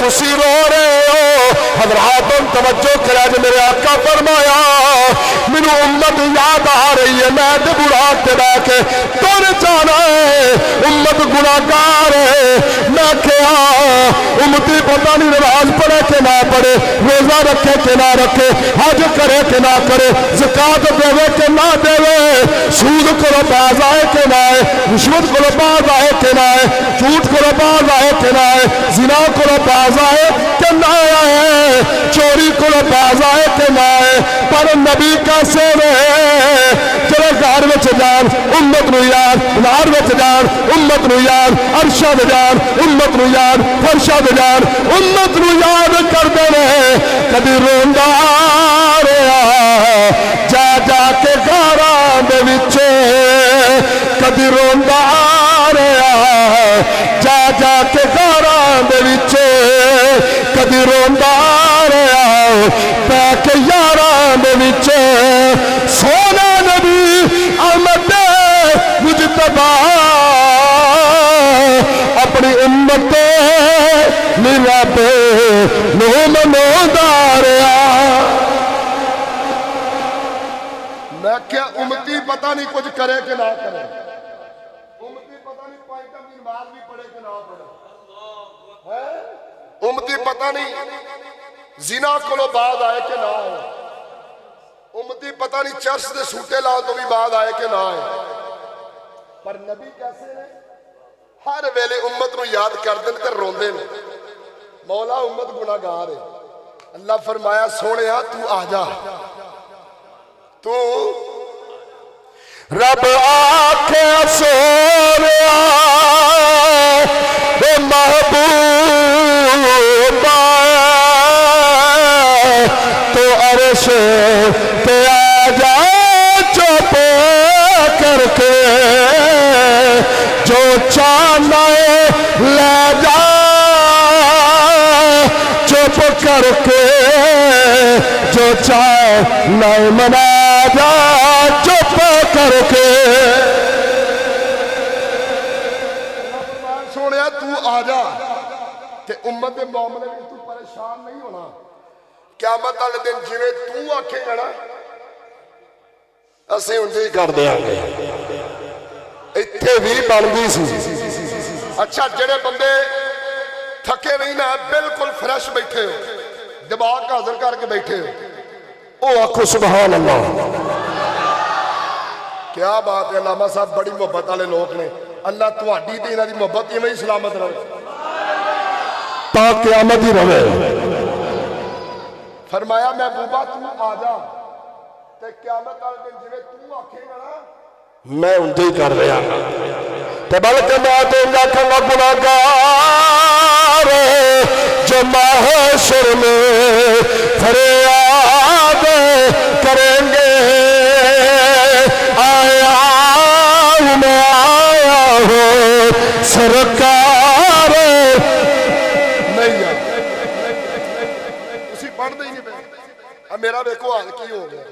تسی رو رہے ہو حضرات توجہ کرا جو میرے آقا فرمایا مینوں امت یاد آ رہی ہے میں تے براق تے بیٹھ کے تر جانا ہے امت گناہگار ہے میں کیا امتی پتہ نہیں نماز پڑھے کہ نہ پڑھے روزہ رکھے کہ نہ رکھے حج کرے کہ نہ کرے زکات دے کہ نہ دے سود کو باز آئے کہ نہ آئے رشوت کو باز آئے کہ نہ آئے جھوٹ کو باز آئے کہ نہ آئے زنا کو باز آئے کہ نہ آئے چوری کو باز آئے کہ نہ آئے پر نبی کیسے رہے چلے گھر وچ جان امت نو یاد نار وچ جان امت نو یاد عرشہ دے جان امت نو یاد فرشہ دے جان امت نو یاد کر دے رہے کبھی روندا رہا جا جا کے گھراں دے وچ کبھی روندا رہا جا جا کے گھراں دے وچ کبھی روندا رہا پے کے یاراں دے وچ سونا نبی احمد مجتبی اپنی امت رب نو منودا رہا میں کیا امتی پتہ نہیں کچھ کرے کہ نہ کرے امتی پتہ نہیں پانچ کی نماز بھی پڑھے کہ نہ پڑھے امتی پتہ نہیں زنا کو بعد آئے کہ نہ آئے امتی پتہ نہیں چرس دے سوٹے لال تو بھی بعد آئے کہ نہ آئے پر نبی کیسے ہیں ہر ویلے امت نو یاد کر دیں کر روندے نے مولا امت گناہگار ہے اللہ فرمایا سونیا تو آ جا تو رب آکھے سونیا بے محبوب تو عرش پہ آ جا چپ کر کے جو چاہنا لے جا چپ کر کے جو چاہنا منا جا چپ کر کے سونیا تو آ جا تے امت دے معاملے میں تو پریشان نہیں ہونا قیامت والے دن جویں تو آکھے گا نا اسیں انج ہی کر دیاں گے ایتھے بھی بندی سی اچھا جڑے بندے تھکے نہیں نا بالکل فریش بیٹھے ہو دماغ حاضر کر کے بیٹھے ہو او آکھو سبحان اللہ کیا بات ہے علامہ صاحب بڑی محبت والے لوگ نے اللہ تہاڈی تے انہاں دی محبت ایویں ہی سلامت رہے تا قیامت ہی رہے فرمایا محبوبہ تو آ جا تے قیامت والے دن جویں تو آکھے گا نا میں انجے ہی کر رہا تے بلکہ میں تے انجا کھانا گناہگار جو محشر میں فریاد کریں گے آیا میں آیا ہوں سرکار نہیں اسی پڑھ دیں گے اب میرا دیکھو حال کی ہو گیا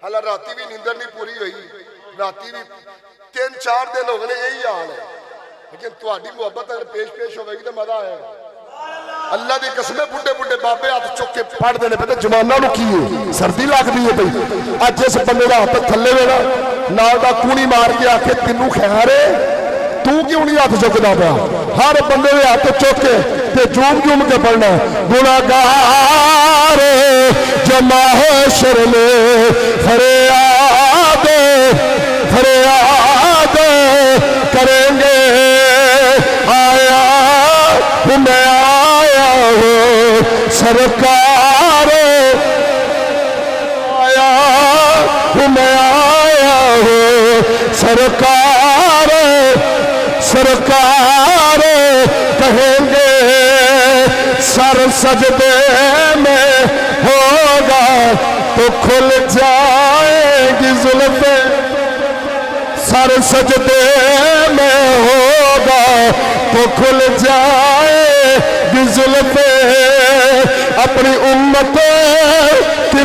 حالہ راتی بھی نیندر نہیں پوری ہوئی راتی بھی 3-4 دن ہو گئے یہی حال ہے لیکن تہاڈی محبت اگر پیش ہوئے گی تو مزہ آئے گا اللہ دی قسمیں بڑھے بڑھے بابے ہاتھ چک کے پڑھ دینے پہ جمانہ نو کی ہے سردی لگ دی ہے پئی اج جس بندے دا ہاتھ تھلے وینا نال دا کونی مار کے آکھے تینوں خیر ہے تو کیوں نہیں ہاتھ چکدا پیا ہر بندے دے ہاتھ چک کے تے جوم کے پڑھنا گناہگار جو محشر میں فریاد کریں گے آیا میں آیا ہوں سرکار آیا میں آیا ہوں سرکار کہیں گے سر سجدے میں ہوگا تو کھل جائے گی زلفیں سر سجدے میں ہوگا تو کھل جائے گی زلفیں اپنی امت کی